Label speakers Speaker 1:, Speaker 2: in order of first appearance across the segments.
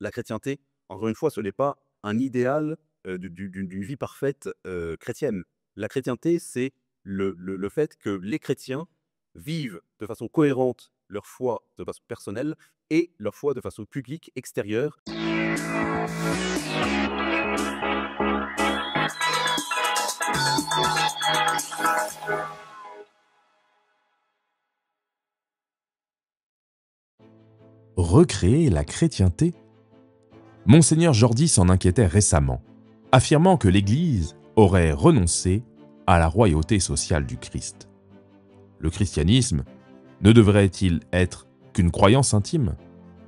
Speaker 1: La chrétienté, encore une fois, ce n'est pas un idéal d'une vie parfaite chrétienne. La chrétienté, c'est le fait que les chrétiens vivent de façon cohérente leur foi de façon personnelle et leur foi de façon publique, extérieure.
Speaker 2: Recréer la chrétienté? Monseigneur Jordi s'en inquiétait récemment, affirmant que l'Église aurait renoncé à la royauté sociale du Christ. Le christianisme ne devrait-il être qu'une croyance intime,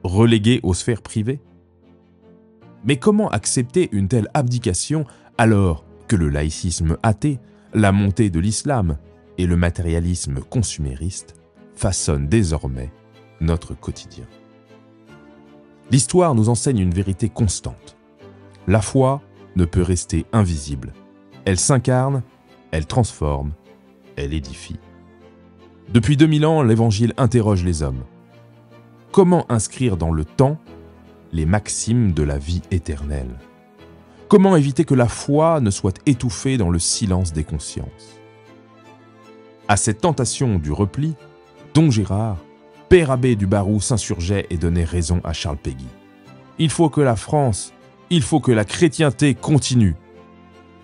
Speaker 2: reléguée aux sphères privées? Mais comment accepter une telle abdication alors que le laïcisme athée, la montée de l'islam et le matérialisme consumériste façonnent désormais notre quotidien? L'histoire nous enseigne une vérité constante. La foi ne peut rester invisible. Elle s'incarne, elle transforme, elle édifie. Depuis 2000 ans, l'Évangile interroge les hommes. Comment inscrire dans le temps les maximes de la vie éternelle? Comment éviter que la foi ne soit étouffée dans le silence des consciences? À cette tentation du repli, Don Gérard, père abbé du Barou, s'insurgeait et donnait raison à Charles Péguy. Il faut que la France, il faut que la chrétienté continue.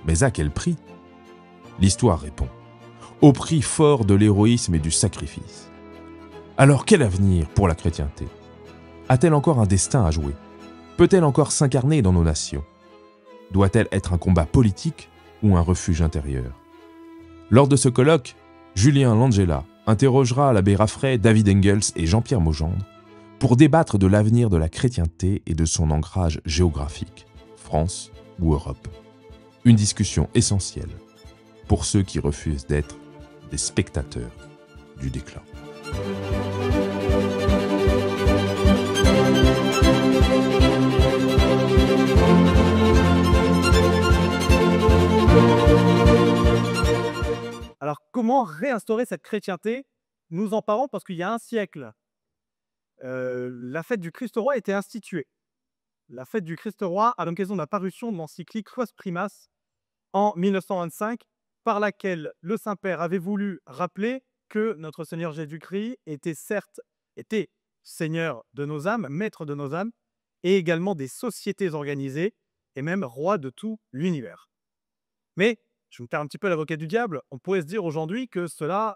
Speaker 2: Mais à quel prix? L'histoire répond. Au prix fort de l'héroïsme et du sacrifice. Alors quel avenir pour la chrétienté? A-t-elle encore un destin à jouer? Peut-elle encore s'incarner dans nos nations? Doit-elle être un combat politique ou un refuge intérieur? Lors de ce colloque, Julien Langella interrogera l'abbé Raffray, David Engels et Jean-Pierre Maugendre pour débattre de l'avenir de la chrétienté et de son ancrage géographique, France ou Europe. Une discussion essentielle pour ceux qui refusent d'être des spectateurs du déclin.
Speaker 3: Alors, comment réinstaurer cette chrétienté? Nous en parlons parce qu'il y a un siècle, la fête du Christ-Roi a été instituée. La fête du Christ-Roi à l'occasion de la parution de l'encyclique Quas Primas en 1925, par laquelle le Saint-Père avait voulu rappeler que notre Seigneur Jésus-Christ était Seigneur de nos âmes, Maître de nos âmes, et également des sociétés organisées, et même Roi de tout l'univers. Mais, je vais me faire un petit peu l'avocat du diable, on pourrait se dire aujourd'hui que cela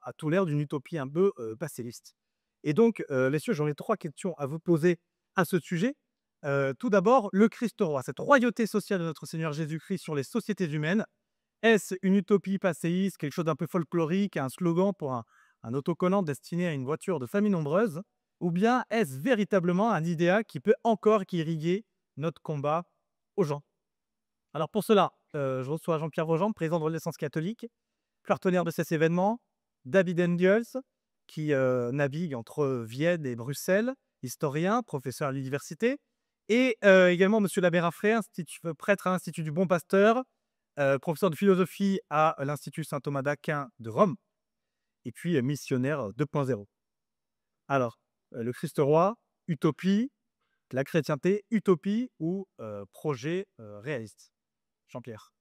Speaker 3: a tout l'air d'une utopie un peu passéiste. Et donc, messieurs, j'aurais 3 questions à vous poser à ce sujet. Tout d'abord, le Christ roi, cette royauté sociale de notre Seigneur Jésus-Christ sur les sociétés humaines, est-ce une utopie passéiste, quelque chose d'un peu folklorique, un slogan pour un autocollant destiné à une voiture de famille nombreuse? Ou bien est-ce véritablement un idéal qui peut encore irriguer notre combat aux gens? Alors pour cela, je reçois Jean-Pierre Vogendre, président de Renaissance catholique, partenaire de ces événements, David Engels, qui navigue entre Vienne et Bruxelles, historien, professeur à l'université, et également Monsieur l'abbé Raffray, prêtre à l'Institut du Bon Pasteur, professeur de philosophie à l'Institut Saint Thomas d'Aquin de Rome, et puis missionnaire 2.0. Alors, le Christ roi, utopie, la chrétienté, utopie ou projet réaliste? Jean-Pierre.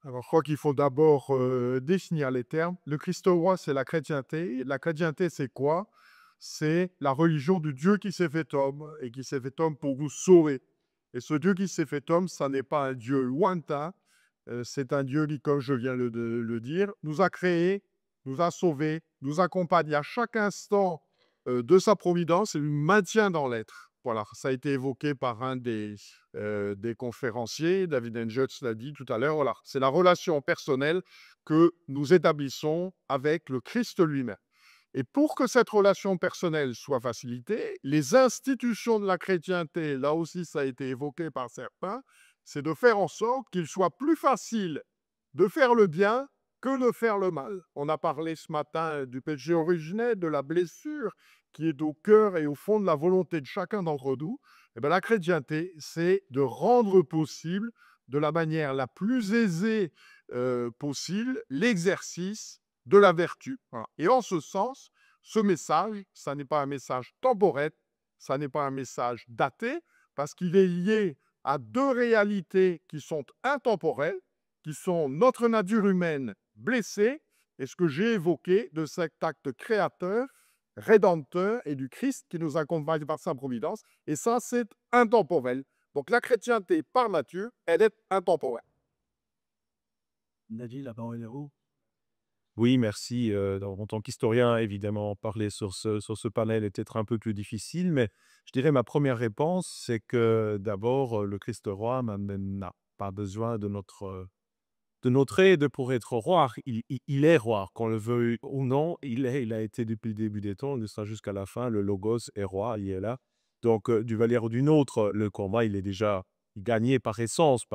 Speaker 4: Alors, je crois qu'il faut d'abord définir les termes. Le Christ roi, c'est la chrétienté. La chrétienté, c'est quoi? C'est la religion du Dieu qui s'est fait homme et qui s'est fait homme pour nous sauver. Et ce Dieu qui s'est fait homme, ça n'est pas un Dieu lointain, c'est un Dieu qui, comme je viens de le dire, nous a créés, nous a sauvés, nous accompagne à chaque instant de sa providence et nous maintient dans l'être. Voilà, ça a été évoqué par un des conférenciers, David Engels l'a dit tout à l'heure. Voilà, c'est la relation personnelle que nous établissons avec le Christ lui-même. Et pour que cette relation personnelle soit facilitée, les institutions de la chrétienté, là aussi ça a été évoqué par certains, c'est de faire en sorte qu'il soit plus facile de faire le bien que de faire le mal. On a parlé ce matin du péché originel, de la blessure qui est au cœur et au fond de la volonté de chacun d'entre nous. Eh bien, la chrétienté, c'est de rendre possible, de la manière la plus aisée possible, l'exercice de la vertu. Voilà. Et en ce sens, ce message, ça n'est pas un message temporel, ça n'est pas un message daté, parce qu'il est lié à deux réalités qui sont intemporelles, qui sont notre nature humaine blessée et ce que j'ai évoqué de cet acte créateur, rédempteur et du Christ qui nous accompagne par sa providence. Et ça, c'est intemporel. Donc la chrétienté, par nature, elle est intemporelle.
Speaker 3: Nadine, la parole est à vous.
Speaker 5: Oui, merci. En tant qu'historien, évidemment, parler sur ce panel est peut-être un peu plus difficile, mais je dirais ma première réponse, c'est que d'abord, le Christ roi n'a pas besoin de notre aide pour être roi. Il est roi, qu'on le veuille ou non, il a été depuis le début des temps, il sera jusqu'à la fin, le Logos est roi, il est là. Donc, d'une manière ou d'une autre, le combat, il est déjà gagné par essence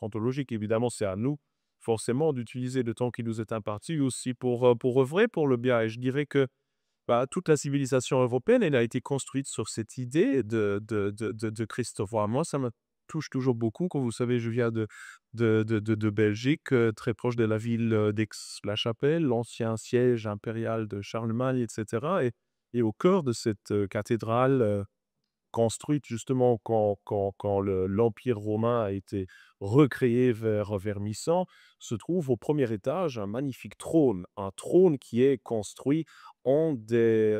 Speaker 5: ontologique. Évidemment, c'est à nous, forcément, d'utiliser le temps qui nous est imparti aussi pour œuvrer pour le bien. Et je dirais que toute la civilisation européenne, elle a été construite sur cette idée de Christ roi. Moi, ça me touche toujours beaucoup. Comme vous savez, je viens de Belgique, très proche de la ville d'Aix-la-Chapelle, l'ancien siège impérial de Charlemagne, etc. Et au cœur de cette cathédrale construite justement quand l'Empire romain a été recréé vers 1100, se trouve au premier étage un magnifique trône. Un trône qui est construit en des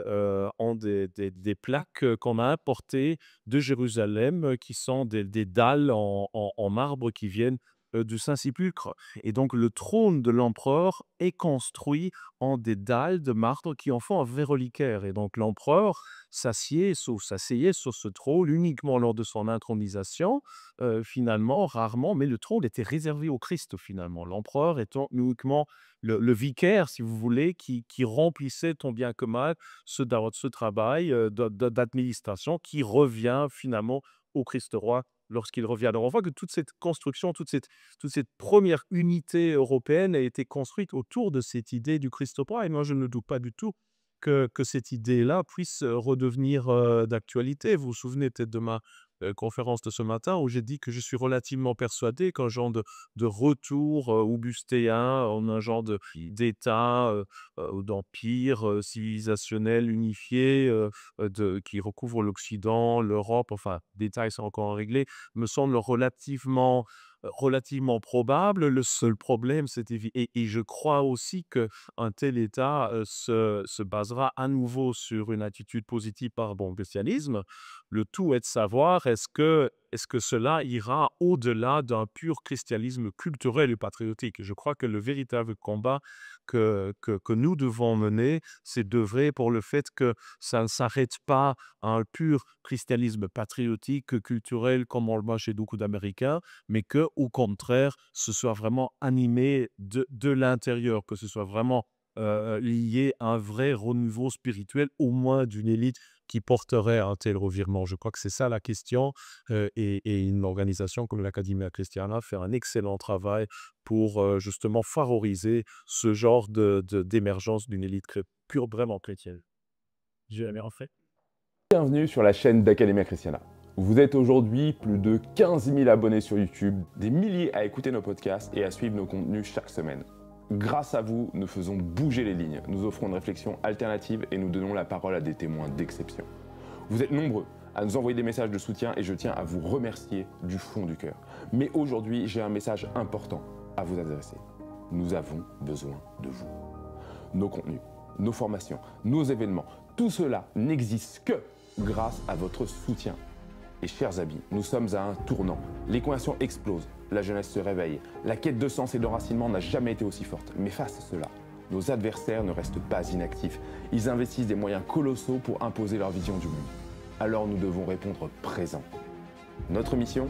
Speaker 5: plaques qu'on a importées de Jérusalem, qui sont des dalles en marbre qui viennent du Saint-Sépulcre. Et donc le trône de l'empereur est construit en des dalles de marbre qui en font un vrai reliquaire. Et donc l'empereur s'asseyait sur ce trône uniquement lors de son intronisation, finalement, rarement, mais le trône était réservé au Christ, finalement. L'empereur étant uniquement le vicaire, si vous voulez, qui remplissait tant bien que mal ce travail d'administration qui revient finalement au Christ roi lorsqu'il revient. Alors on voit que toute cette construction, toute cette première unité européenne a été construite autour de cette idée du Christ roi. Et moi, je ne doute pas du tout que cette idée-là puisse redevenir d'actualité. Vous vous souvenez peut-être de ma conférence de ce matin où j'ai dit que je suis relativement persuadé qu'un genre de retour augustéen, en un genre d'État, d'empire civilisationnel unifié qui recouvre l'Occident, l'Europe, enfin, détails sont encore à régler, me semble relativement probable. Le seul problème, et je crois aussi qu'un tel État se basera à nouveau sur une attitude positive par rapport au christianisme. Le tout est de savoir est-ce que cela ira au-delà d'un pur christianisme culturel et patriotique. Je crois que le véritable combat que nous devons mener, c'est d'œuvrer pour le fait que ça ne s'arrête pas à un pur christianisme patriotique, culturel, comme on le voit chez beaucoup d'Américains, mais qu'au contraire, ce soit vraiment animé de l'intérieur, que ce soit vraiment lié à un vrai renouveau spirituel, au moins d'une élite qui porterait un tel revirement. Je crois que c'est ça la question, et une organisation comme l'Academia Christiana fait un excellent travail pour justement favoriser ce genre d'émergence d'une élite vraiment chrétienne. J'ai jamais refait.
Speaker 2: Bienvenue sur la chaîne d'Academia Christiana. Vous êtes aujourd'hui plus de 15 000 abonnés sur YouTube, des milliers à écouter nos podcasts et à suivre nos contenus chaque semaine. Grâce à vous, nous faisons bouger les lignes, nous offrons une réflexion alternative et nous donnons la parole à des témoins d'exception. Vous êtes nombreux à nous envoyer des messages de soutien et je tiens à vous remercier du fond du cœur. Mais aujourd'hui, j'ai un message important à vous adresser. Nous avons besoin de vous. Nos contenus, nos formations, nos événements, tout cela n'existe que grâce à votre soutien. Et chers amis, nous sommes à un tournant. Les conversions explosent, la jeunesse se réveille, la quête de sens et d'enracinement n'a jamais été aussi forte. Mais face à cela, nos adversaires ne restent pas inactifs. Ils investissent des moyens colossaux pour imposer leur vision du monde. Alors nous devons répondre présent. Notre mission ?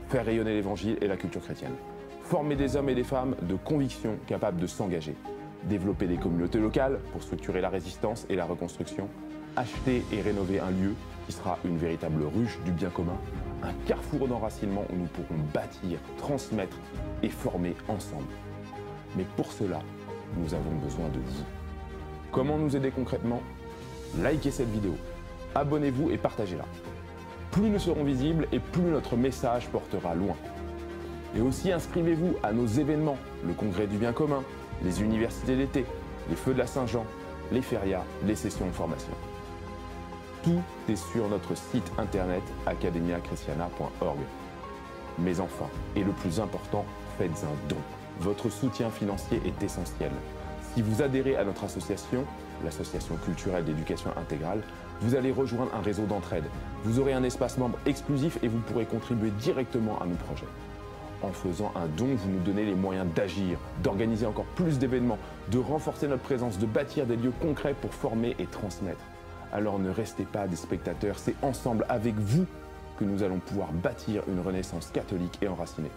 Speaker 2: Faire rayonner l'évangile et la culture chrétienne. Former des hommes et des femmes de conviction capables de s'engager. Développer des communautés locales pour structurer la résistance et la reconstruction. Acheter et rénover un lieu qui sera une véritable ruche du bien commun, un carrefour d'enracinement où nous pourrons bâtir, transmettre et former ensemble. Mais pour cela, nous avons besoin de vous. Comment nous aider concrètement ? Likez cette vidéo, abonnez-vous et partagez-la. Plus nous serons visibles et plus notre message portera loin. Et aussi inscrivez-vous à nos événements, le Congrès du bien commun, les universités d'été, les Feux de la Saint-Jean, les férias, les sessions de formation. Tout est sur notre site internet academiachristiana.org. Mais enfin, et le plus important, faites un don. Votre soutien financier est essentiel. Si vous adhérez à notre association, l'association culturelle d'éducation intégrale, vous allez rejoindre un réseau d'entraide. Vous aurez un espace membre exclusif et vous pourrez contribuer directement à nos projets. En faisant un don, vous nous donnez les moyens d'agir, d'organiser encore plus d'événements, de renforcer notre présence, de bâtir des lieux concrets pour former et transmettre. Alors ne restez pas des spectateurs, c'est ensemble avec vous que nous allons pouvoir bâtir une renaissance catholique et enracinée.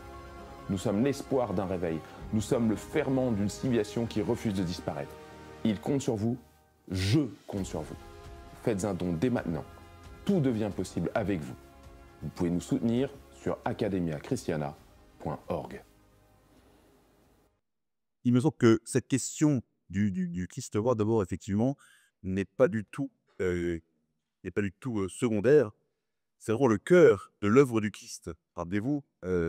Speaker 2: Nous sommes l'espoir d'un réveil, nous sommes le ferment d'une civilisation qui refuse de disparaître. Il compte sur vous, je compte sur vous. Faites un don dès maintenant, tout devient possible avec vous. Vous pouvez nous soutenir sur academiachristiana.org.
Speaker 1: Il me semble que cette question du Christ roi, d'abord, effectivement, n'est pas du tout, secondaire. C'est vraiment le cœur de l'œuvre du Christ. Rappelez-vous,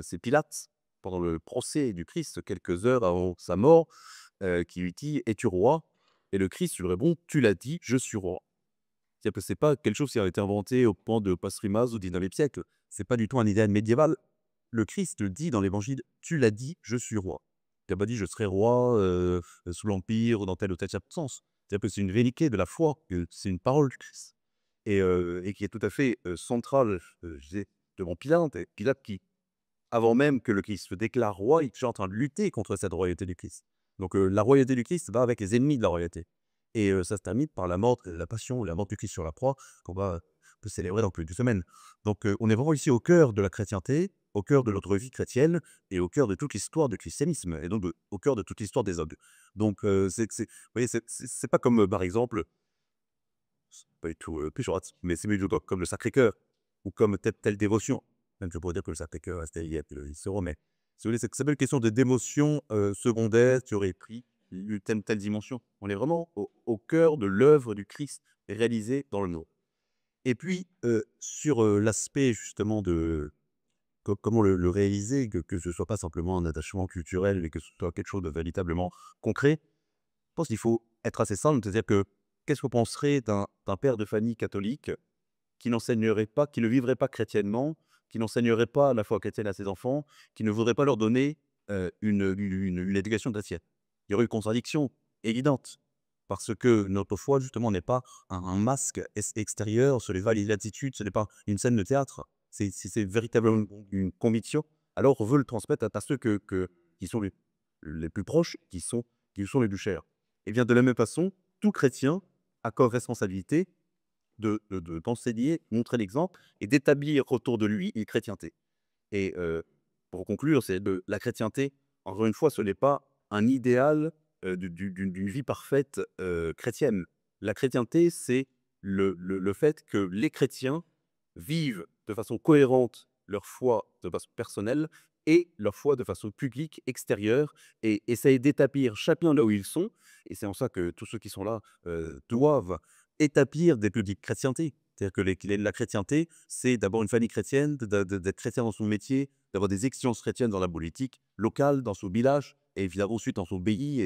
Speaker 1: c'est Pilate, pendant le procès du Christ, quelques heures avant sa mort, qui lui dit « Es-tu roi ?» Et le Christ lui répond « Tu l'as dit, je suis roi ». C'est-à-dire que ce n'est pas quelque chose qui a été inventé au point de Pasrimas au 19e siècle. Ce n'est pas du tout un idéal médiéval. Le Christ le dit dans l'Évangile « Tu l'as dit, je suis roi ». Il n'a pas dit « Je serai roi sous l'Empire » ou dans tel ou tel sens. C'est-à-dire que c'est une vérité de la foi, que c'est une parole du Christ. Et qui est tout à fait centrale, je disais, devant Pilate. Et Pilate qui, avant même que le Christ se déclare roi, il est déjà en train de lutter contre cette royauté du Christ. Donc la royauté du Christ va avec les ennemis de la royauté. Et ça se termine par la mort, la passion, la mort du Christ sur la croix, qu'on va célébrer dans plus d'une semaine. Donc on est vraiment ici au cœur de la chrétienté, au cœur de notre vie chrétienne, et au cœur de toute l'histoire du christianisme, et donc au cœur de toute l'histoire des hommes. Donc vous voyez, c'est pas comme, par exemple, c'est pas du tout péjoratif, mais c'est plutôt comme le Sacré-Cœur, ou comme telle dévotion. Même je pourrais dire que le Sacré-Cœur, c'était hier, puis le Cicéron, mais si vous voulez, c'est pas une question de dévotion secondaire qui aurait pris une telle dimension. On est vraiment au cœur de l'œuvre du Christ réalisée dans le monde. Et puis, sur l'aspect justement de comment le réaliser, que ce ne soit pas simplement un attachement culturel, mais que ce soit quelque chose de véritablement concret, je pense qu'il faut être assez simple, c'est-à-dire que qu'est-ce qu'on penserait d'un père de famille catholique qui n'enseignerait pas, qui ne vivrait pas chrétiennement, qui n'enseignerait pas la foi chrétienne à ses enfants, qui ne voudrait pas leur donner une éducation chrétienne. Il y aurait une contradiction évidente, parce que notre foi, justement, n'est pas un masque extérieur sur les valides attitudes, ce n'est pas une scène de théâtre, c'est véritablement une conviction. Alors on veut le transmettre à ceux qui sont les plus proches, qui sont les plus chers. Et bien de la même façon, tout chrétien a comme responsabilité d'enseigner, montrer l'exemple et d'établir autour de lui une chrétienté. Et pour conclure, la chrétienté, encore une fois, ce n'est pas un idéal d'une vie parfaite chrétienne. La chrétienté, c'est le fait que les chrétiens vivent de façon cohérente leur foi de façon personnelle et leur foi de façon publique, extérieure, et essayent d'établir chacun là où ils sont. Et c'est en ça que tous ceux qui sont là doivent établir des publics chrétientés. C'est-à-dire que la chrétienté, c'est d'abord une famille chrétienne, d'être chrétien dans son métier, d'avoir des exigences chrétiennes dans la politique locale, dans son village, et évidemment ensuite dans son pays.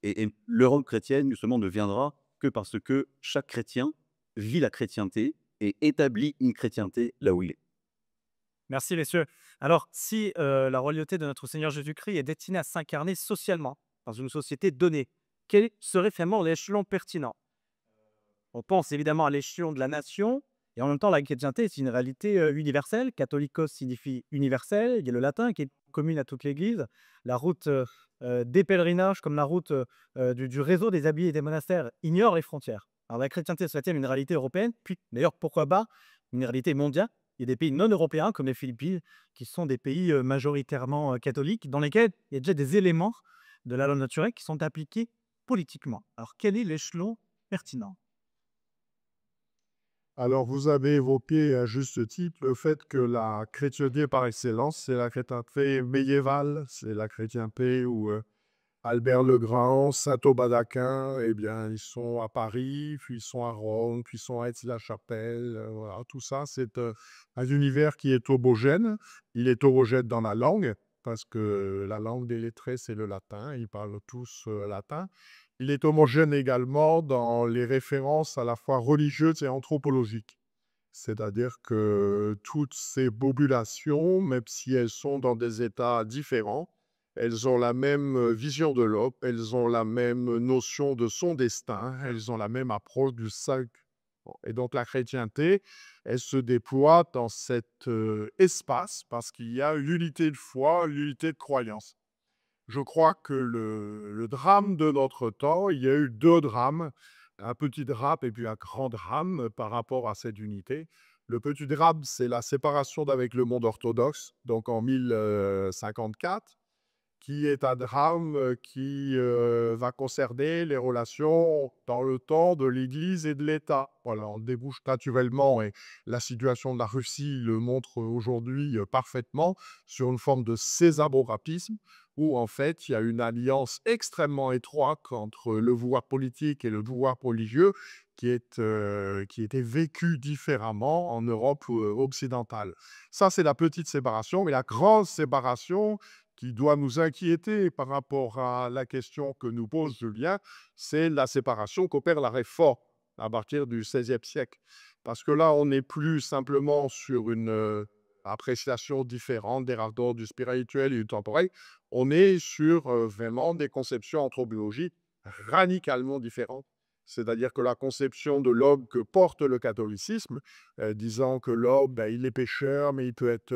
Speaker 1: Et l'Europe chrétienne, justement, ne viendra que parce que chaque chrétien vit la chrétienté et établit une chrétienté là où il est.
Speaker 3: Merci, messieurs. Alors, si la royauté de notre Seigneur Jésus-Christ est destinée à s'incarner socialement dans une société donnée, quel serait finalement l'échelon pertinent? On pense évidemment à l'échelon de la nation, et en même temps, la chrétienté, c'est une réalité universelle. Catholicos signifie universel. Il y a le latin qui est commune à toute l'Église. La route des pèlerinages, comme la route du réseau des abbayes et des monastères, ignore les frontières. Alors, la chrétienté serait-elle une réalité européenne? Puis, d'ailleurs, pourquoi pas une réalité mondiale? Il y a des pays non européens, comme les Philippines, qui sont des pays majoritairement catholiques, dans lesquels il y a déjà des éléments de la loi naturelle qui sont appliqués politiquement. Alors, quel est l'échelon pertinent?
Speaker 4: Alors, vous avez évoqué à juste titre le fait que la chrétienté par excellence, c'est la chrétienté médiévale, c'est la chrétienté où Albert le Grand, saint Thomas d'Aquin, eh bien, ils sont à Paris, puis ils sont à Rome, puis ils sont à Aix-la-Chapelle. Voilà, tout ça, c'est un univers qui est homogène. Il est homogène dans la langue, parce que la langue des lettrés, c'est le latin. Ils parlent tous latin. Il est homogène également dans les références à la fois religieuses et anthropologiques. C'est-à-dire que toutes ces populations, même si elles sont dans des états différents, elles ont la même vision de l'homme, elles ont la même notion de son destin, elles ont la même approche du salut. Bon, et donc la chrétienté, elle se déploie dans cet espace parce qu'il y a l'unité de foi, l'unité de croyance. Je crois que le drame de notre temps, il y a eu deux drames, un petit drame et puis un grand drame par rapport à cette unité. Le petit drame, c'est la séparation d'avec le monde orthodoxe, donc en 1054, qui est un drame qui va concerner les relations dans le temps de l'Église et de l'État. Voilà, on débouche naturellement, et la situation de la Russie le montre aujourd'hui parfaitement, sur une forme de césamorapisme, où en fait il y a une alliance extrêmement étroite entre le pouvoir politique et le pouvoir religieux qui était vécu différemment en Europe occidentale. Ça, c'est la petite séparation, mais la grande séparation qui doit nous inquiéter par rapport à la question que nous pose Julien, c'est la séparation qu'opère la Réforme à partir du XVIe siècle. Parce que là, on n'est plus simplement sur une appréciation différente des rapports du spirituel et du temporel, on est sur vraiment des conceptions anthropologiques radicalement différentes. C'est-à-dire que la conception de l'homme que porte le catholicisme, disant que l'homme, ben, il est pécheur, mais il peut être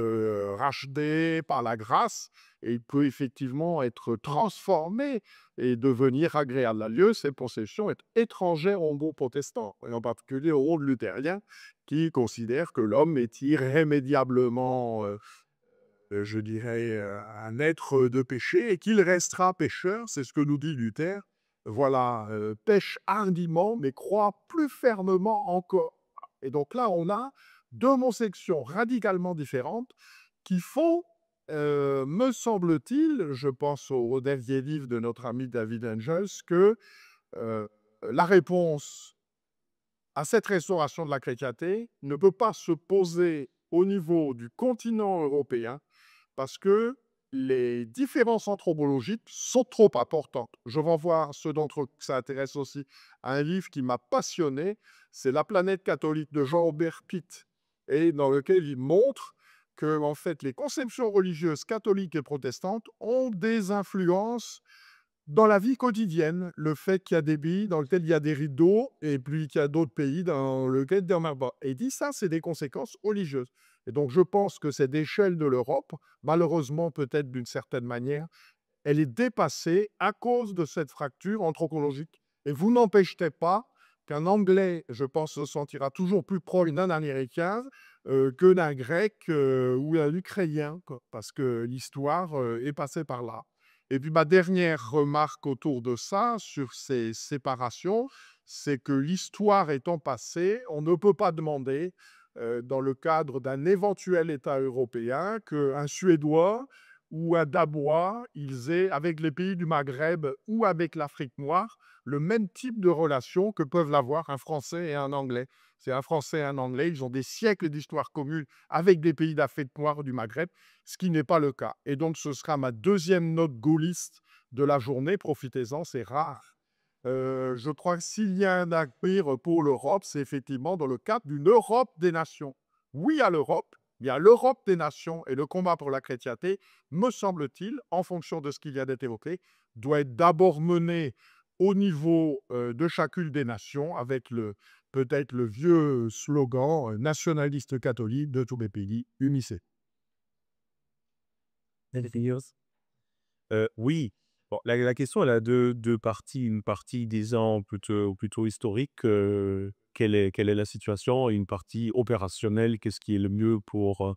Speaker 4: racheté par la grâce, et il peut effectivement être transformé et devenir agréable à Dieu, cette conception est étrangère au monde protestant, et en particulier au monde luthérien, qui considère que l'homme est irrémédiablement, je dirais, un être de péché, et qu'il restera pécheur, c'est ce que nous dit Luther. Voilà, pêche hardiment, mais croit plus fermement encore. Et donc là, on a deux conceptions radicalement différentes qui font, me semble-t-il, je pense au dernier livre de notre ami David Angels, que la réponse à cette restauration de la chrétienté ne peut pas se poser au niveau du continent européen parce que les différences anthropologiques sont trop importantes. Je renvoie ceux d'entre eux que ça intéresse aussi à un livre qui m'a passionné, c'est La planète catholique de Jean-Aubert Pitt, et dans lequel il montre que en fait, les conceptions religieuses catholiques et protestantes ont des influences dans la vie quotidienne. Le fait qu'il y a des pays dans lesquels il y a des rideaux et puis qu'il y a d'autres pays dans lesquels il y en a pas. Et il dit ça, c'est des conséquences religieuses. Et donc, je pense que cette échelle de l'Europe, malheureusement, peut-être d'une certaine manière, elle est dépassée à cause de cette fracture anthropologique. Et vous n'empêcherez pas qu'un Anglais, je pense, se sentira toujours plus proche d'un Américain que d'un Grec ou d'un Ukrainien, quoi, parce que l'histoire est passée par là. Et puis ma dernière remarque autour de ça, sur ces séparations, c'est que l'histoire étant passée, on ne peut pas demander, dans le cadre d'un éventuel État européen, qu'un Suédois ou un Dabois, ils aient, avec les pays du Maghreb ou avec l'Afrique noire, le même type de relation que peuvent l'avoir un Français et un Anglais. C'est un Français et un Anglais, ils ont des siècles d'histoire commune avec des pays d'Afrique noire ou du Maghreb, ce qui n'est pas le cas. Et donc, ce sera ma deuxième note gaulliste de la journée. Profitez-en, c'est rare. Je crois que s'il y a un avenir pour l'Europe, c'est effectivement dans le cadre d'une Europe des nations. Oui à l'Europe, il y a l'Europe des nations, et le combat pour la chrétienté, me semble-t-il, en fonction de ce qu'il y a d'être évoqué, doit être d'abord mené au niveau de chacune des nations, avec peut-être le vieux slogan nationaliste catholique de tous les pays, unissez.
Speaker 5: Oui. Bon, la question, elle a deux parties. Une partie disant plutôt historique, quelle est la situation, et une partie opérationnelle, qu'est-ce qui est le mieux pour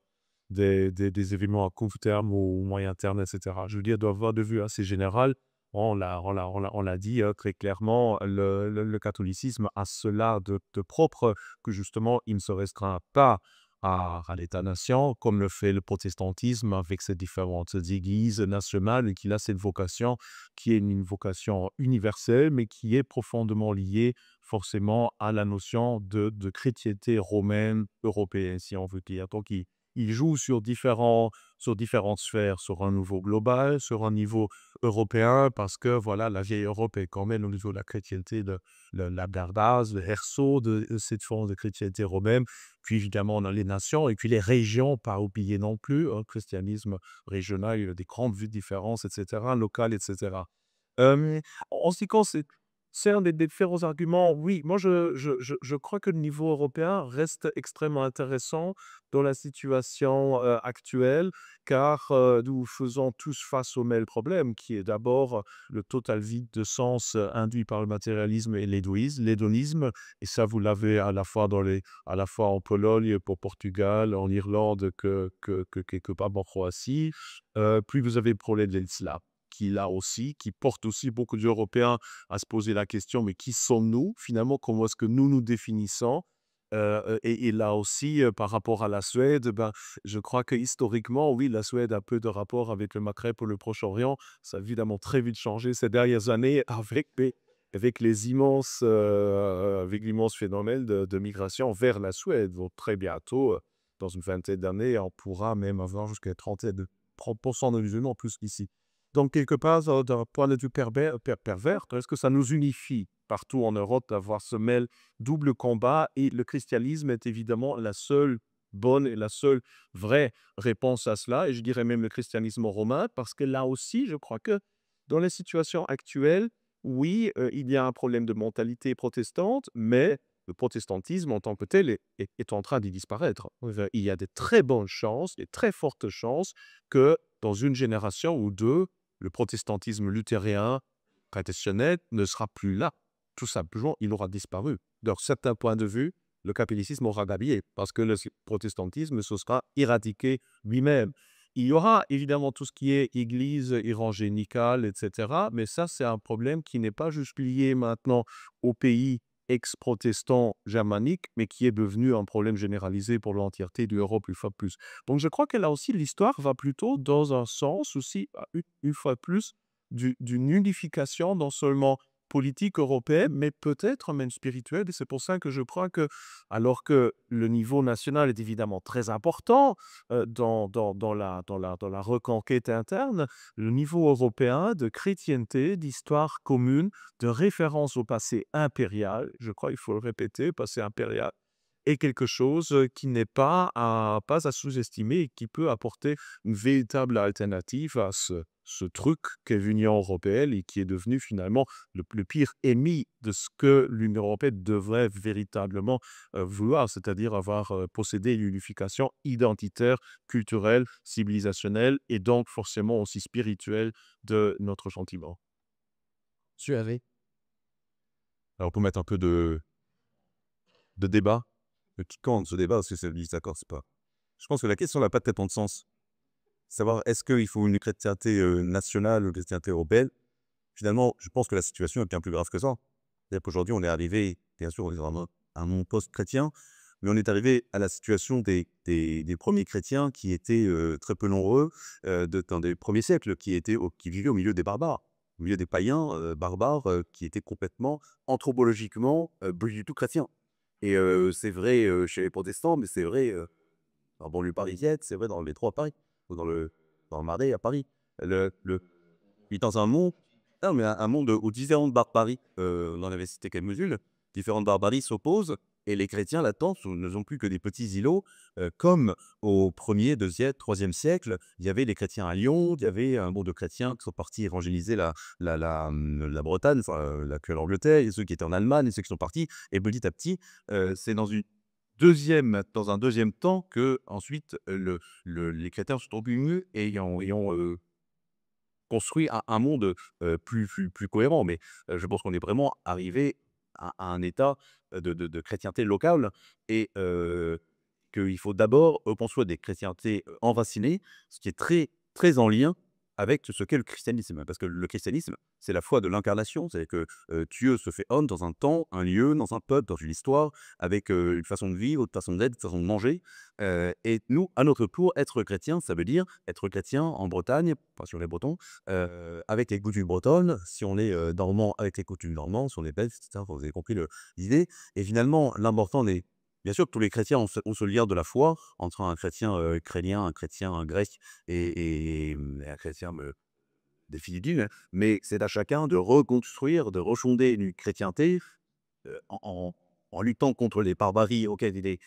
Speaker 5: des événements à court terme ou moyen terme, etc. Je veux dire, d'avoir de vue assez général, on l'a dit très clairement, le catholicisme a cela de propre que justement, il ne se restreint pas à l'État-nation, comme le fait le protestantisme avec ses différentes églises nationales, et qu'il a cette vocation qui est une vocation universelle, mais qui est profondément liée forcément à la notion de chrétienté romaine européenne, si on veut dire. Donc, il il joue sur différentes sphères, sur un niveau global, sur un niveau européen, parce que voilà, la vieille Europe est quand même au niveau de la chrétienté la base, le berceau de cette forme de chrétienté romaine. Puis évidemment, on a les nations et puis les régions, pas oublier non plus, hein, christianisme régional, il y a des grandes différences, etc., locales, etc. En ce qui concerne les différents arguments, oui, moi je crois que le niveau européen reste extrêmement intéressant dans la situation actuelle, car nous faisons tous face au même problème, qui est d'abord le total vide de sens induit par le matérialisme et l'hédonisme. Et ça, vous l'avez à la fois en Pologne, au Portugal, en Irlande, que quelque part en Croatie. Puis vous avez le problème de l'islam qui porte aussi beaucoup d'Européens à se poser la question, mais qui sommes-nous finalement? Comment est-ce que nous nous définissons? Et là aussi, par rapport à la Suède, ben, je crois que historiquement, oui, la Suède a peu de rapport avec le Maghreb ou le Proche-Orient. Ça a évidemment très vite changé ces dernières années avec l'immense phénomène de migration vers la Suède. Donc, très bientôt, dans une vingtaine d'années, on pourra même avoir jusqu'à 30% de musulmans plus qu'ici. Donc, quelque part, d'un point de vue pervers, est-ce que ça nous unifie partout en Europe d'avoir ce même double combat? Et le christianisme est évidemment la seule bonne et la seule vraie réponse à cela. Et je dirais même le christianisme romain, parce que là aussi, je crois que dans les situations actuelles, oui, il y a un problème de mentalité protestante, mais le protestantisme en tant que tel est en train d'y disparaître. Il y a des très bonnes chances, des très fortes chances que dans une génération ou deux, le protestantisme luthérien traditionnel ne sera plus là. Tout simplement, il aura disparu. D'un certain point de vue, le catholicisme aura gagné parce que le protestantisme se sera éradiqué lui-même. Il y aura évidemment tout ce qui est église évangélicale, etc. Mais ça, c'est un problème qui n'est pas juste lié maintenant au pays ex-protestant germanique, mais qui est devenu un problème généralisé pour l'entièreté de l'Europe une fois de plus. Donc je crois que là aussi, l'histoire va plutôt dans un sens aussi, une fois de plus, d'une unification non seulement politique européenne, mais peut-être même spirituelle. Et c'est pour ça que je crois que, alors que le niveau national est évidemment très important dans la reconquête interne, le niveau européen de chrétienté, d'histoire commune, de référence au passé impérial, je crois il faut le répéter, passé impérial, est quelque chose qui n'est pas à sous-estimer et qui peut apporter une véritable alternative à ce truc qu'est l'Union européenne et qui est devenu finalement le pire ennemi de ce que l'Union européenne devrait véritablement vouloir, c'est-à-dire avoir possédé une unification identitaire, culturelle, civilisationnelle et donc forcément aussi spirituelle de notre sentiment.
Speaker 2: Suave.
Speaker 1: Alors, pour mettre un peu de débat, de piquant de ce débat, parce que c'est d'accord, c'est pas. Je pense que la question n'a pas tellement de sens. Savoir est-ce qu'il faut une chrétienté nationale ou une chrétienté européenne. Finalement, je pense que la situation est bien plus grave que ça. C'est-à-dire qu'aujourd'hui, on est arrivé, bien sûr, on est dans un monde post-chrétien, mais on est arrivé à la situation des premiers chrétiens qui étaient très peu nombreux dans des premiers siècles, qui vivaient au milieu des barbares, au milieu des païens barbares qui étaient complètement, anthropologiquement, plus du tout chrétiens. Et c'est vrai chez les protestants, mais c'est vrai dans la banlieue parisienne, c'est vrai dans le métro à Paris, ou dans le Marais à Paris. Il est dans un monde, non, mais un monde où différentes barbaries, on en avait cité quelques-unes, différentes barbaries s'opposent, et les chrétiens là-dedans ne sont plus que des petits îlots, comme au 1er, 2e, 3e siècle, il y avait les chrétiens à Lyon, il y avait un monde de chrétiens qui sont partis évangéliser la Bretagne, enfin l'actuelle Angleterre, et ceux qui étaient en Allemagne, et ceux qui sont partis, et petit à petit, c'est dans un deuxième temps que ensuite les chrétiens sont venus et ont construit un monde plus cohérent. Mais je pense qu'on est vraiment arrivé à un état de chrétienté locale et qu'il faut d'abord construire des chrétientés enracinées, ce qui est très, très en lien avec ce qu'est le christianisme. Parce que le christianisme, c'est la foi de l'incarnation, c'est que Dieu se fait homme dans un temps, un lieu, dans un peuple, dans une histoire, avec une façon de vivre, une façon d'être, une façon de manger. Et nous, à notre tour, être chrétien, ça veut dire être chrétien en Bretagne, pas sur les Bretons, avec les coutumes bretonnes, si on est normand, avec les coutumes normands, si on est belge, etc. Vous avez compris l'idée. Et finalement, l'important n'est Bien sûr que tous les chrétiens ont ce lien de la foi entre un chrétien ukrainien, un chrétien grec et un chrétien définitif, hein, mais c'est à chacun de reconstruire, de refonder une chrétienté en luttant contre les barbaries auxquelles il est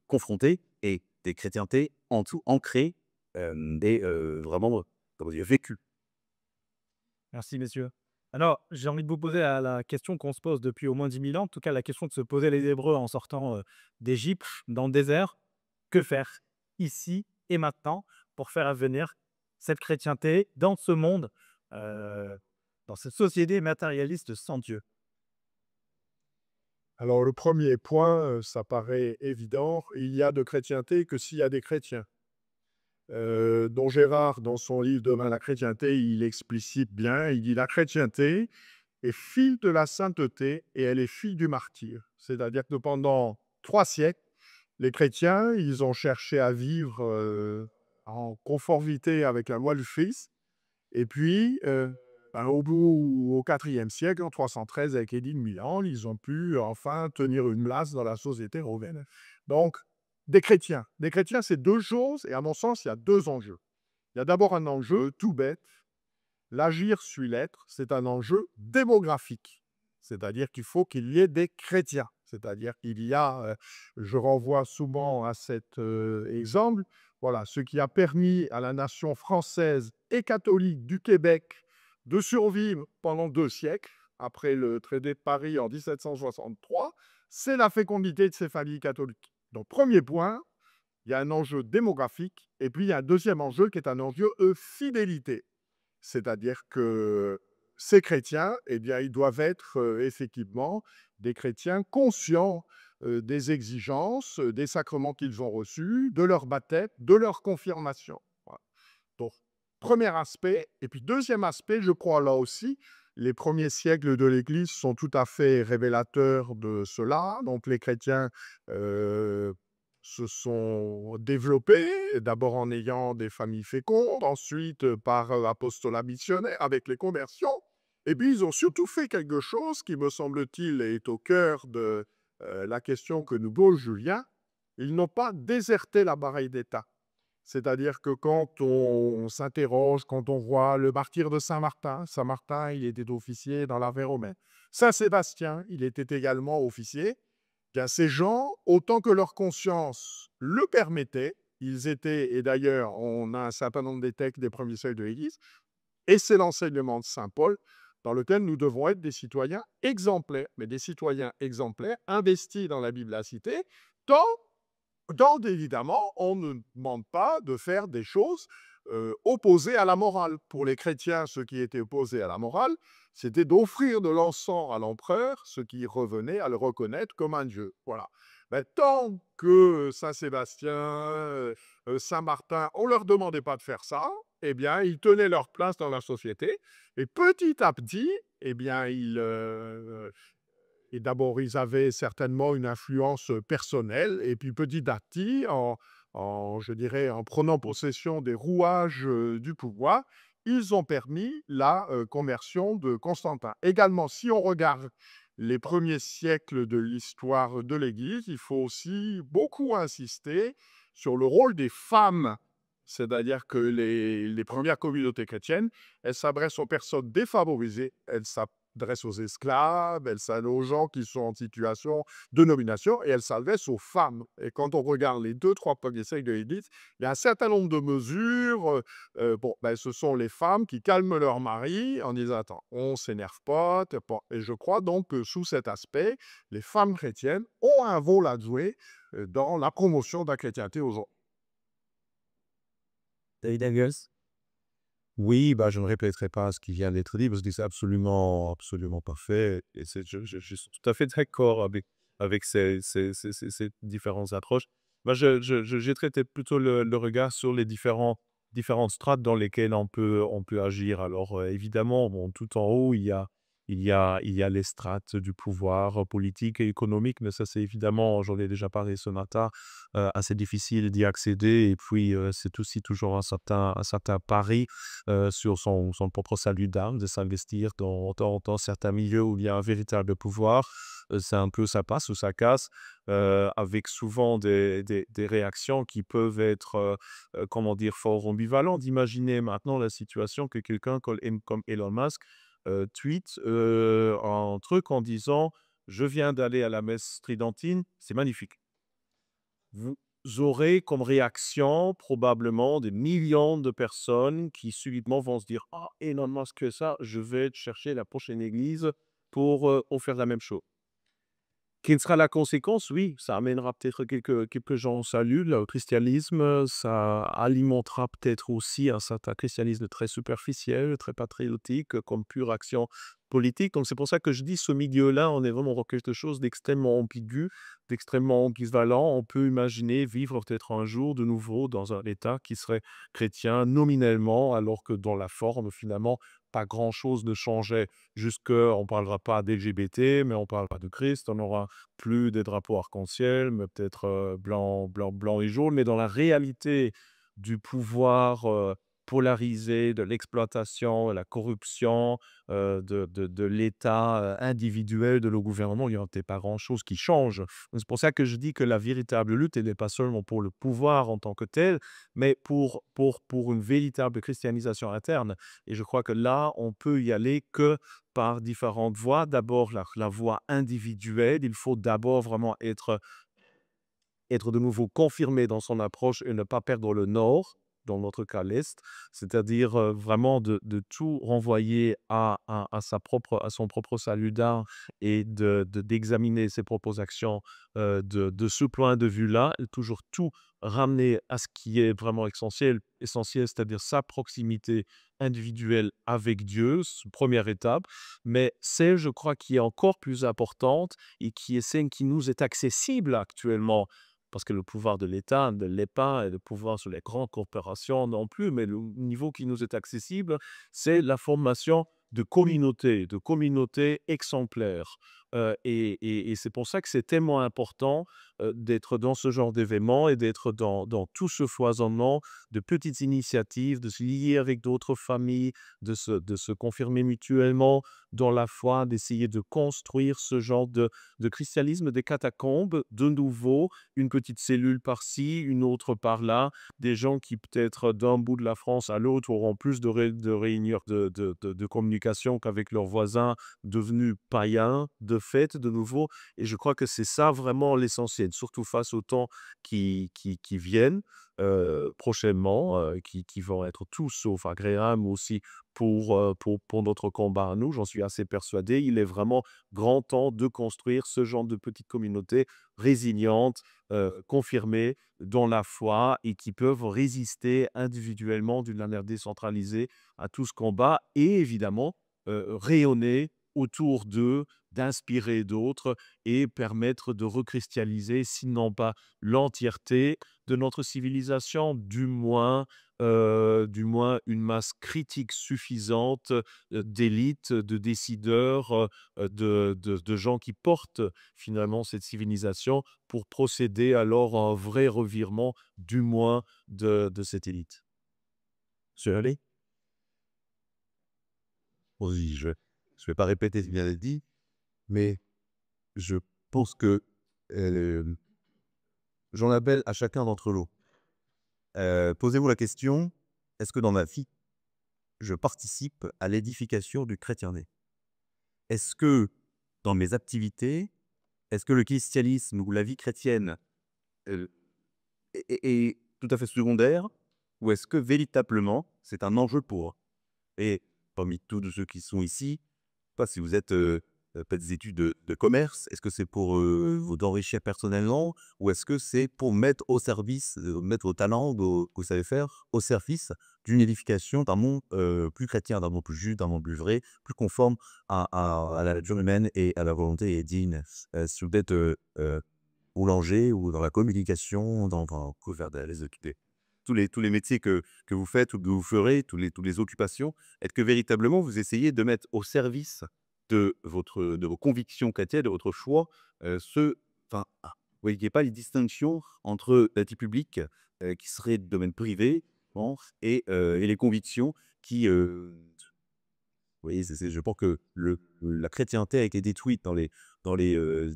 Speaker 1: confronté et des chrétientés en tout ancrées et vraiment, comment dire, vécues.
Speaker 3: Merci, messieurs. Alors, j'ai envie de vous poser la question qu'on se pose depuis au moins 10 000 ans, en tout cas la question que se posaient les Hébreux en sortant d'Égypte, dans le désert. Que faire ici et maintenant pour faire advenir cette chrétienté dans ce monde, euh, dans cette société matérialiste sans Dieu?
Speaker 4: Alors, le premier point, ça paraît évident, il y a de chrétienté que s'il y a des chrétiens. Don Gérard, dans son livre Demain la chrétienté, il explicite bien, il dit: la chrétienté est fille de la sainteté et elle est fille du martyre. C'est-à-dire que pendant 3 siècles, les chrétiens, ils ont cherché à vivre en conformité avec la loi du Christ. Et puis, au IVe siècle, en 313, avec l'édit de Milan, ils ont pu enfin tenir une place dans la société romaine. Donc, des chrétiens. Des chrétiens, c'est deux choses, et à mon sens, il y a deux enjeux. Il y a d'abord un enjeu tout bête. L'agir suit l'être, c'est un enjeu démographique. C'est-à-dire qu'il faut qu'il y ait des chrétiens. C'est-à-dire qu'il y a, je renvoie souvent à cet exemple, voilà, ce qui a permis à la nation française et catholique du Québec de survivre pendant 2 siècles, après le traité de Paris en 1763, c'est la fécondité de ces familles catholiques. Donc, premier point, il y a un enjeu démographique, et puis il y a un deuxième enjeu qui est un enjeu fidélité. C'est-à-dire que ces chrétiens, eh bien, ils doivent être effectivement des chrétiens conscients des exigences, des sacrements qu'ils ont reçus, de leur baptême, de leur confirmation. Voilà. Donc, premier aspect. Et puis, deuxième aspect, je crois là aussi, les premiers siècles de l'Église sont tout à fait révélateurs de cela. Donc, les chrétiens se sont développés, d'abord en ayant des familles fécondes, ensuite par apostolat missionnaire avec les conversions. Et puis, ils ont surtout fait quelque chose qui, me semble-t-il, est au cœur de la question que nous pose Julien. Ils n'ont pas déserté la baraille d'État. C'est-à-dire que quand on s'interroge, quand on voit le martyr de Saint-Martin, Saint-Martin, il était officier dans l'armée romaine. Saint-Sébastien, il était également officier. Bien, ces gens, autant que leur conscience le permettait, ils étaient, et d'ailleurs, on a un certain nombre des textes des premiers siècles de l'Église, et c'est l'enseignement de saint Paul, dans lequel nous devons être des citoyens exemplaires, mais des citoyens exemplaires investis dans la biblicité, tant évidemment, on ne demande pas de faire des choses opposées à la morale. Pour les chrétiens, ce qui était opposé à la morale, c'était d'offrir de l'encens à l'empereur, ce qui revenait à le reconnaître comme un dieu. Voilà. Mais tant que Saint-Sébastien, Saint-Martin, on ne leur demandait pas de faire ça, eh bien, ils tenaient leur place dans la société. Et petit à petit, eh bien, et d'abord, ils avaient certainement une influence personnelle, et puis petit à petit, je dirais, en prenant possession des rouages du pouvoir, ils ont permis la conversion de Constantin. Également, si on regarde les premiers siècles de l'histoire de l'Église, il faut aussi beaucoup insister sur le rôle des femmes. C'est-à-dire que les premières communautés chrétiennes, elles s'adressent aux personnes défavorisées, elles s'adressent aux esclaves, elles s'adressent aux gens qui sont en situation de nomination, et elles s'adressent aux femmes. Et quand on regarde les 2-3 premiers siècles de l'Église, il y a un certain nombre de mesures. Ce sont les femmes qui calment leur mari en disant: attends, on ne s'énerve pas. Bon. Et je crois donc que sous cet aspect, les femmes chrétiennes ont un rôle à jouer dans la promotion de la chrétienté aux autres.
Speaker 3: David Engels?
Speaker 5: Oui, bah, je ne répéterai pas ce qui vient d'être dit parce que c'est absolument, absolument parfait. Et je suis tout à fait d'accord avec ces différentes approches. Moi, j'ai traité plutôt le regard sur les différentes strates dans lesquelles on peut agir. Alors, évidemment, bon, tout en haut, il y a il y a les strates du pouvoir politique et économique, mais ça, c'est évidemment, j'en ai déjà parlé ce matin, assez difficile d'y accéder. Et puis, c'est aussi toujours un certain pari sur son propre salut d'âme, de s'investir dans certains milieux où il y a un véritable pouvoir. C'est un peu ça passe ou ça casse, avec souvent des réactions qui peuvent être, comment dire, fort ambivalentes. Imaginez maintenant la situation que quelqu'un comme Elon Musk tweet un truc en disant: «Je viens d'aller à la messe tridentine, c'est magnifique». Vous aurez comme réaction probablement des millions de personnes qui subitement vont se dire: «Ah, Elon Musk fait ça, je vais chercher la prochaine église pour faire la même chose». Quelle sera la conséquence? Oui, ça amènera peut-être quelques gens au salut, le christianisme, ça alimentera peut-être aussi un certain christianisme très superficiel, très patriotique, comme pure action politique. Donc c'est pour ça que je dis ce milieu-là, on est vraiment dans quelque chose d'extrêmement ambigu, d'extrêmement ambivalent. On peut imaginer vivre peut-être un jour de nouveau dans un État qui serait chrétien nominellement, alors que dans la forme, finalement, pas grand-chose ne changeait. Jusque, on ne parlera pas d'LGBT, mais on parlera de Christ, on aura plus des drapeaux arc-en-ciel, mais peut-être blanc, blanc, blanc et jaune. Mais dans la réalité du pouvoir polarisé, de l'exploitation, de la corruption, de l'État individuel, de le gouvernement, il n'y a peut-être pas grand-chose qui change. C'est pour ça que je dis que la véritable lutte, elle n'est pas seulement pour le pouvoir en tant que tel, mais pour une véritable christianisation interne. Et je crois que là, on peut y aller que par différentes voies. D'abord, la voie individuelle. Il faut d'abord vraiment être de nouveau confirmé dans son approche et ne pas perdre le nord, dans notre cas l'est, c'est-à-dire vraiment de tout renvoyer à son propre salut d'âme et d'examiner ses propres actions de ce point de vue-là, et toujours tout ramener à ce qui est vraiment essentiel, c'est-à-dire sa proximité individuelle avec Dieu, première étape, mais celle, je crois, qui est encore plus importante et qui est celle qui nous est accessible actuellement, parce que le pouvoir de l'État ne l'est pas et le pouvoir sur les grandes corporations non plus, mais le niveau qui nous est accessible, c'est la formation de communautés exemplaires. Et c'est pour ça que c'est tellement important d'être dans ce genre d'événement et d'être dans tout ce foisonnement de petites initiatives, de se lier avec d'autres familles, de se confirmer mutuellement dans la foi, d'essayer de construire ce genre de christianisme des catacombes, de nouveau, une petite cellule par-ci, une autre par-là, des gens qui peut-être d'un bout de la France à l'autre auront plus de réunions de communication qu'avec leurs voisins devenus païens, de fait, de nouveau. Et je crois que c'est ça vraiment l'essentiel, surtout face aux temps qui viennent prochainement, qui vont être tout sauf agréables aussi pour notre combat à nous. J'en suis assez persuadé. Il est vraiment grand temps de construire ce genre de petites communautés résilientes, confirmées dans la foi et qui peuvent résister individuellement d'une manière décentralisée à tout ce combat et évidemment rayonner autour d'eux, d'inspirer d'autres et permettre de recristalliser, sinon pas l'entièreté de notre civilisation, du moins une masse critique suffisante d'élites, de décideurs, de gens qui portent finalement cette civilisation pour procéder alors à un vrai revirement, du moins de cette élite. Monsieur Halley?
Speaker 1: Oui, je ne vais pas répéter ce qui vient d'être dit, mais je pense que j'en appelle à chacun d'entre nous. Posez-vous la question, est-ce que dans ma vie, je participe à l'édification du chrétienté? Est-ce que dans mes activités, est-ce que le christianisme ou la vie chrétienne euh, est tout à fait secondaire ou est-ce que véritablement c'est un enjeu pour? Et parmi tous ceux qui sont ici, pas si vous êtes faites des études de commerce, est-ce que c'est pour vous enrichir personnellement ou est-ce que c'est pour mettre au service, mettre vos talents, que vous savez faire, au service d'une édification d'un monde plus chrétien, d'un monde plus juste, d'un monde plus vrai, plus conforme à la nature humaine et à la volonté divine. Si vous êtes boulanger ou dans la communication, tous les métiers que vous faites ou que vous ferez, toutes les occupations, est-ce que véritablement vous essayez de mettre au service de vos convictions chrétiennes, de votre choix, vous voyez pas les distinctions entre la vie publique, qui serait de domaine privé, bon, et les convictions qui, vous voyez, je pense que la chrétienté a été détruite dans les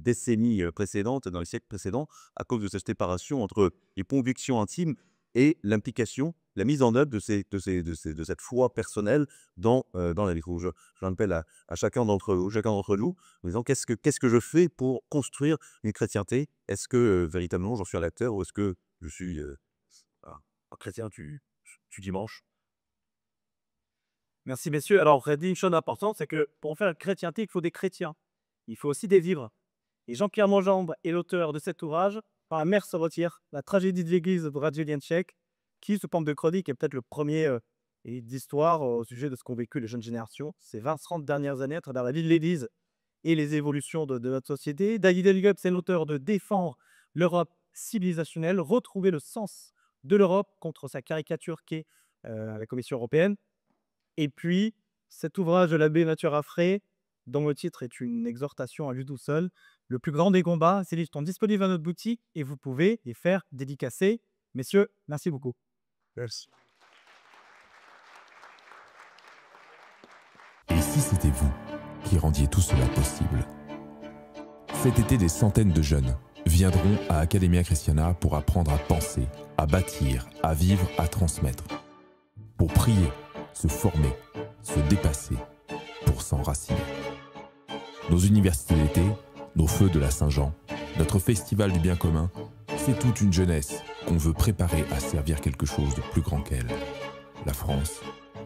Speaker 1: décennies précédentes, dans les siècles précédents, à cause de cette séparation entre les convictions intimes et l'implication, la mise en œuvre de cette foi personnelle dans la vie. J'en appelle à chacun d'entre nous, en disant qu'est-ce que je fais pour construire une chrétienté? Est-ce que véritablement j'en suis un acteur, ou est-ce que je suis un chrétien du dimanche?
Speaker 3: Merci, messieurs. Alors, vous avez dit une chose importante, c'est que pour faire une chrétienté, il faut des chrétiens. Il faut aussi des vivres. Et Jean-Pierre Monjambe est l'auteur de cet ouvrage, Quand la mer se retire, la tragédie de l'église de Radziwiłłek, qui, sous forme de chronique, est peut-être le premier d'histoire au sujet de ce qu'ont vécu les jeunes générations ces 20-30 dernières années à travers la vie de l'église et les évolutions de notre société. David Elgup, c'est l'auteur de Défendre l'Europe civilisationnelle, retrouver le sens de l'Europe contre sa caricature qu'est la Commission européenne. Et puis, cet ouvrage de l'abbé Mathieu Raffray, dont le titre est une exhortation à lui tout seul, le plus grand des combats. Ces livres sont disponibles à notre boutique et vous pouvez les faire dédicacer. Messieurs, merci beaucoup.
Speaker 4: Merci.
Speaker 2: Et si c'était vous qui rendiez tout cela possible? Cet été, des centaines de jeunes viendront à Academia Christiana pour apprendre à penser, à bâtir, à vivre, à transmettre. Pour prier, se former, se dépasser, pour s'enraciner. Nos universités d'été, nos feux de la Saint-Jean, notre festival du bien commun, c'est toute une jeunesse qu'on veut préparer à servir quelque chose de plus grand qu'elle. La France,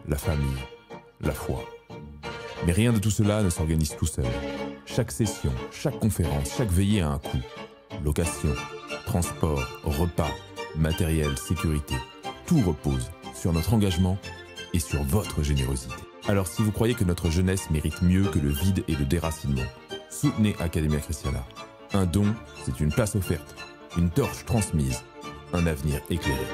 Speaker 2: la famille, la foi. Mais rien de tout cela ne s'organise tout seul. Chaque session, chaque conférence, chaque veillée a un coût. Location, transport, repas, matériel, sécurité. Tout repose sur notre engagement et sur votre générosité. Alors si vous croyez que notre jeunesse mérite mieux que le vide et le déracinement, soutenez Academia Christiana. Un don, c'est une place offerte, une torche transmise, un avenir éclairé.